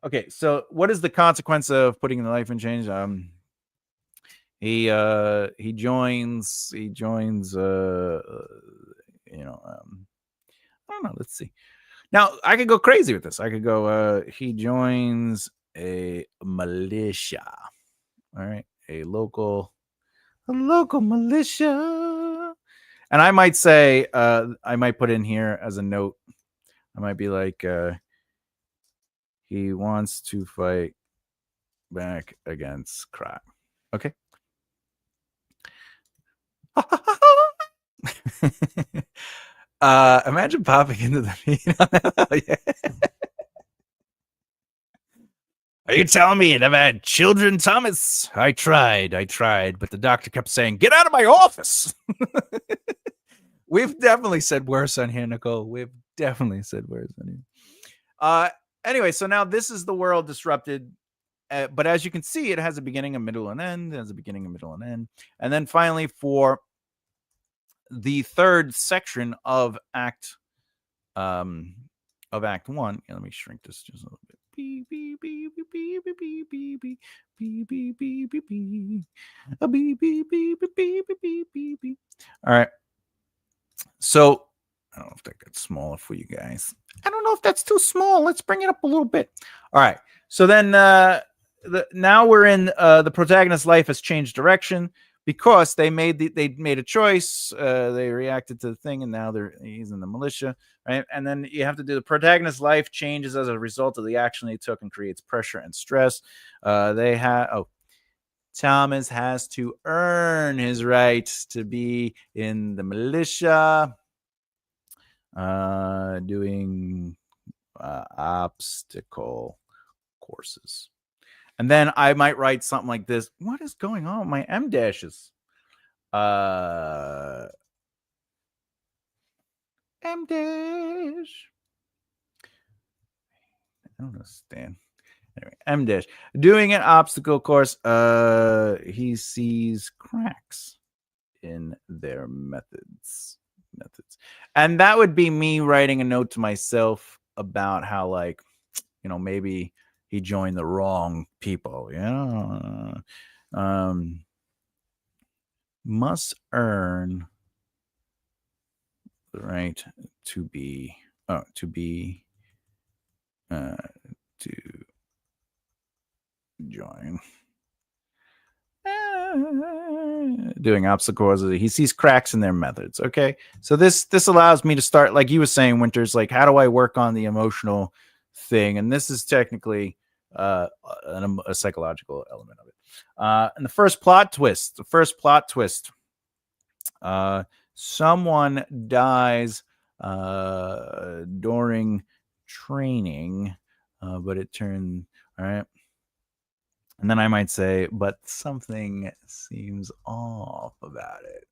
Okay, so what is the consequence of putting the life in change? He joins. I don't know. Let's see. Now I could go crazy with this. I could go. He joins a militia. All right, a local militia. And I might say, I might put in here as a note, I might be like, he wants to fight back against crime. Okay. Imagine popping into the meat. Yeah. Are you telling me I've had children, Thomas? I tried, but the doctor kept saying, "Get out of my office." We've definitely said worse on here, Nicole. We've definitely said worse on here. Anyway, so now this is the world disrupted. But as you can see, it has a beginning, a middle, and end. It has a beginning, a middle, and end. And then finally, for the third section of Act 1, let me shrink this just a little bit. All right. So I don't know if that got smaller for you guys. I don't know if that's too small. Let's bring it up a little bit. All right. So then now we're in the protagonist's life has changed direction because they made a choice. They reacted to the thing, and now he's in the militia, right? And then you have to do the protagonist's life changes as a result of the action they took and creates pressure and stress. Thomas has to earn his right to be in the militia, doing obstacle courses. And then I might write something like this. What is going on with my M dashes? M dash. I don't understand. Anyway, M dash. Doing an obstacle course, he sees cracks in their methods. And that would be me writing a note to myself about how, like, maybe he joined the wrong people, must earn the right to join. Doing obstacle courses. He sees cracks in their methods. Okay. So this allows me to start, like you were saying, Winters, like, how do I work on the emotional thing? And this is technically a psychological element of it. And the first plot twist, someone dies during training, but it turned, all right. And then I might say, but something seems off about it.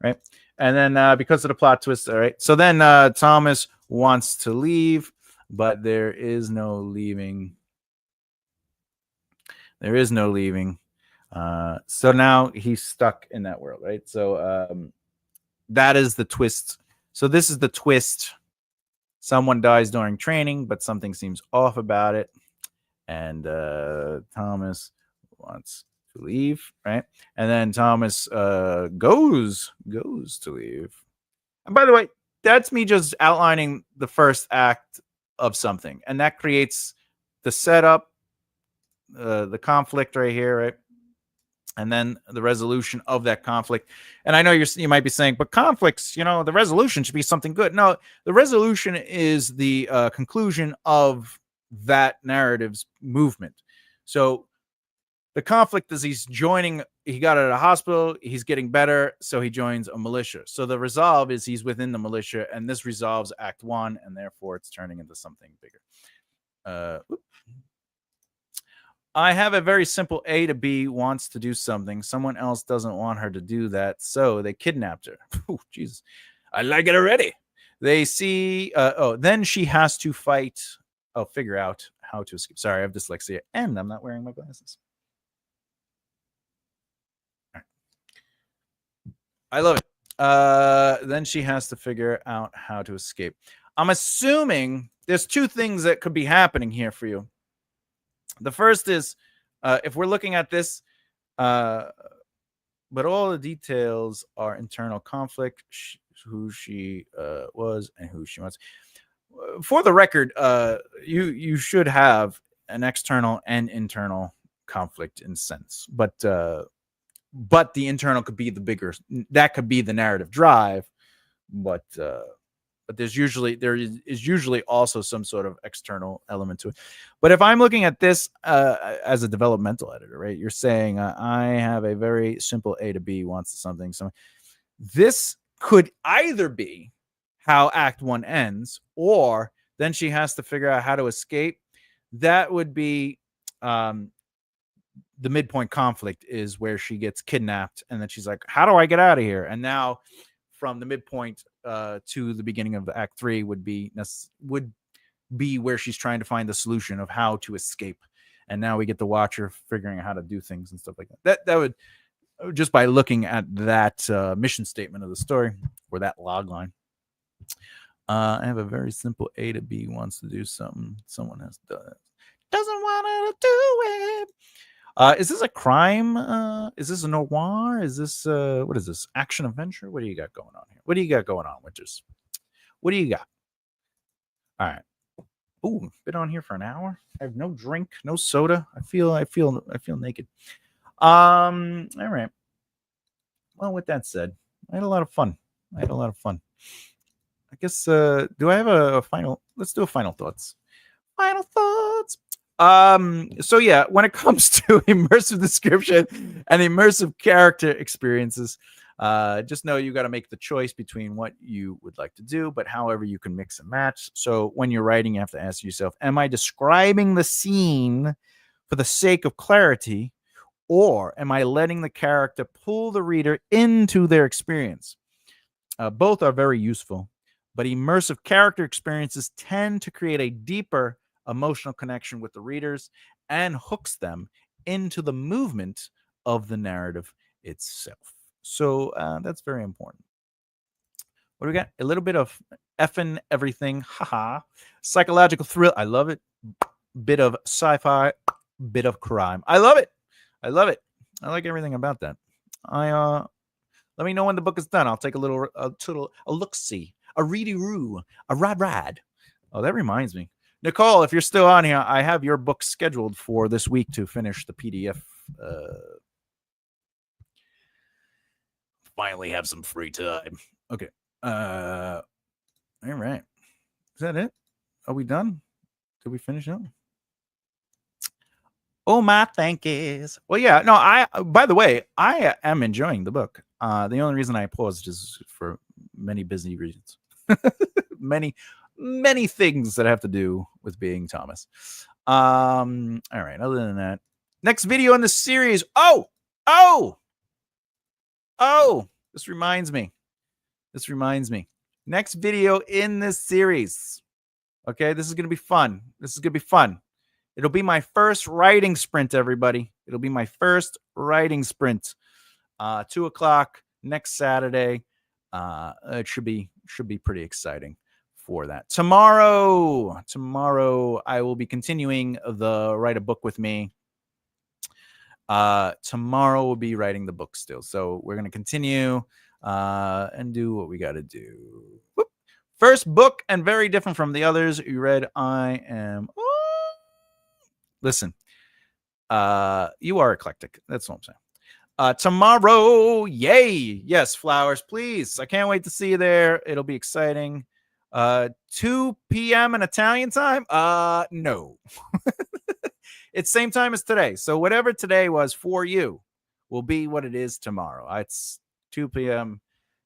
Right. And then because of the plot twist, all right. So then Thomas wants to leave, but there is no leaving. So now he's stuck in that world, right? So that is the twist. So this is the twist. Someone dies during training, but something seems off about it. And Thomas wants to leave, right? And then Thomas goes to leave. And by the way, that's me just outlining the first act of something. And that creates the setup, the conflict right here, right? And then the resolution of that conflict. And I know you might be saying, but conflicts, the resolution should be something good. No, the resolution is the conclusion of that narrative's movement. So the conflict is he got out of the hospital, he's getting better, so he joins a militia. So the resolve is he's within the militia, and this resolves Act 1, and therefore it's turning into something bigger. I have a very simple A to B wants to do something. Someone else doesn't want her to do that, so they kidnapped her. Oh, Jesus. I like it already. They see, then she has to figure out how to escape. Sorry, I have dyslexia, and I'm not wearing my glasses. I love it. Then she has to figure out how to escape. I'm assuming there's two things that could be happening here for you. The first is, if we're looking at this, but all the details are internal conflict, who she was and who she wants. For the record, you should have an external and internal conflict in sense, but the internal could be the bigger. That could be the narrative drive, but but there is usually also some sort of external element to it. But if I'm looking at this as a developmental editor, right, you're saying I have a very simple A to B wants something. So this could either be how Act 1 ends, or then she has to figure out how to escape. That would be the midpoint conflict, is where she gets kidnapped, and then she's like, how do I get out of here? And now from the midpoint to the beginning of Act 3 would be where she's trying to find the solution of how to escape. And now we get to watch her figuring out how to do things and stuff like that. That would, just by looking at that mission statement of the story, or that log line. I have a very simple A to B wants to do something. Someone has done it. Doesn't want to do it. Is this a crime? Is this a noir? Is this what is this? Action adventure? What do you got going on here? What do you got going on, Winters? What do you got? All right. Ooh, been on here for an hour. I have no drink, no soda. I feel naked. All right. Well, with that said, I had a lot of fun. I guess do I have a final? Let's do a final thoughts. Final thoughts. So yeah, when it comes to immersive description and immersive character experiences, just know you got to make the choice between what you would like to do, but however you can mix and match. So when you're writing, you have to ask yourself, am I describing the scene for the sake of clarity, or am I letting the character pull the reader into their experience? Both are very useful, but immersive character experiences tend to create a deeper emotional connection with the readers and hooks them into the movement of the narrative itself. So that's very important. What do we got? A little bit of effing everything. Haha. Psychological thrill. I love it. Bit of sci-fi. Bit of crime. I love it. I like everything about that. Let me know when the book is done. I'll take a look-see, a ready-roo, a ride. Oh, that reminds me. Nicole, if you're still on here, I have your book scheduled for this week to finish the PDF. Finally have some free time. Okay. All right. Is that it? Are we done? Did we finish up? Oh, my thank yous. Well, yeah. No, by the way, I am enjoying the book. The only reason I paused is for many busy reasons. Many things that have to do with being Thomas. All right. Other than that, next video in the series. Oh, this reminds me. Next video in this series. Okay. This is going to be fun. It'll be my first writing sprint, everybody. It'll be my first writing sprint. 2:00 next Saturday. It should be pretty exciting for that. Tomorrow I will be continuing the write a book with me. Tomorrow we'll be writing the book still. So we're going to continue and do what we got to do. Whoop. First book, and very different from the others you read. I am... Listen, you are eclectic. That's what I'm saying. Tomorrow, yay. Yes, flowers, please. I can't wait to see you there. It'll be exciting. 2 p.m. in Italian time? No. It's same time as today. So whatever today was for you will be what it is tomorrow. It's 2 p.m.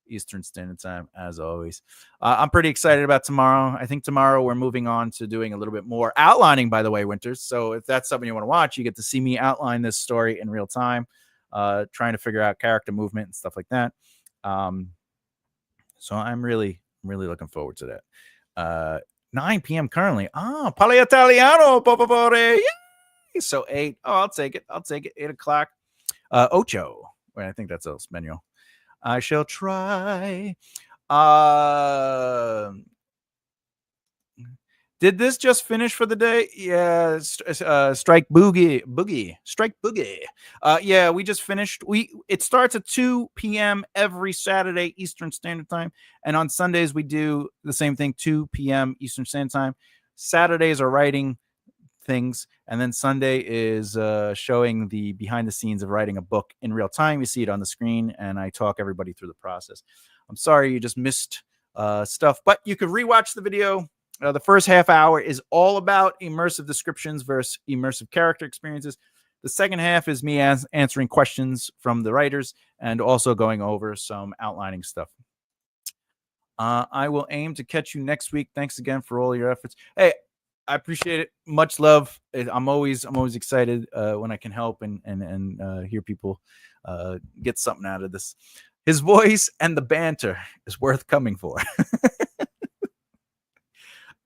Eastern Standard Time, as always. I'm pretty excited about tomorrow. I think tomorrow we're moving on to doing a little bit more outlining, by the way, Winters. So if that's something you want to watch, you get to see me outline this story in real time, trying to figure out character movement and stuff like that. So I'm really looking forward to that. 9 p.m. currently. Parli Italiano, popopore. Yay! So 8. Oh, I'll take it. 8 o'clock. Ocho. Wait, I think that's El Espanol. I shall try. Did this just finish for the day? Yeah. Strike Boogie. Yeah, we just finished. It starts at 2 p.m. every Saturday Eastern Standard Time, and on Sundays we do the same thing, 2 p.m. Eastern Standard Time. Saturdays are writing things, and then Sunday is showing the behind the scenes of writing a book in real time. You see it on the screen, and I talk everybody through the process. I'm sorry you just missed stuff. But you could rewatch the video. The first half hour is all about immersive descriptions versus immersive character experiences. The second half is me answering questions from the writers and also going over some outlining stuff. I will aim to catch you next week. Thanks again for all your efforts. Hey, I appreciate it. Much love. I'm always excited when I can help and hear people get something out of this. His voice and the banter is worth coming for.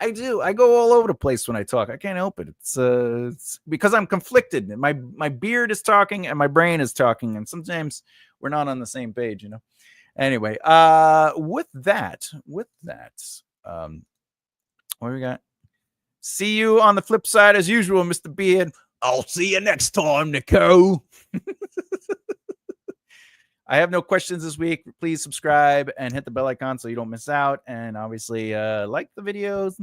I do. I go all over the place when I talk. I can't help it. It's because I'm conflicted. My beard is talking and my brain is talking, and sometimes we're not on the same page, you know. Anyway, with that, what do we got? See you on the flip side as usual, Mr. Beard. I'll see you next time, Nico. I have no questions this week. Please subscribe and hit the bell icon so you don't miss out. And obviously, like the videos,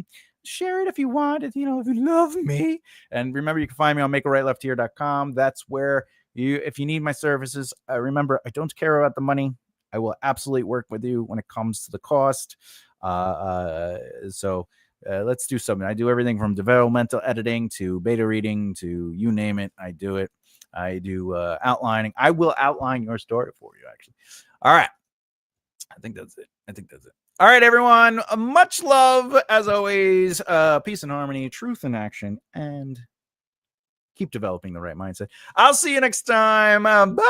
share it if you want. If you love me. And remember, you can find me on makearightlefthear.com. That's where if you need my services, remember, I don't care about the money. I will absolutely work with you when it comes to the cost. So let's do something. I do everything from developmental editing to beta reading to you name it. I do it. I do outlining. I will outline your story for you, actually. All right. I think that's it. All right, everyone. Much love, as always. Peace and harmony, truth in action, and keep developing the right mindset. I'll see you next time. Bye.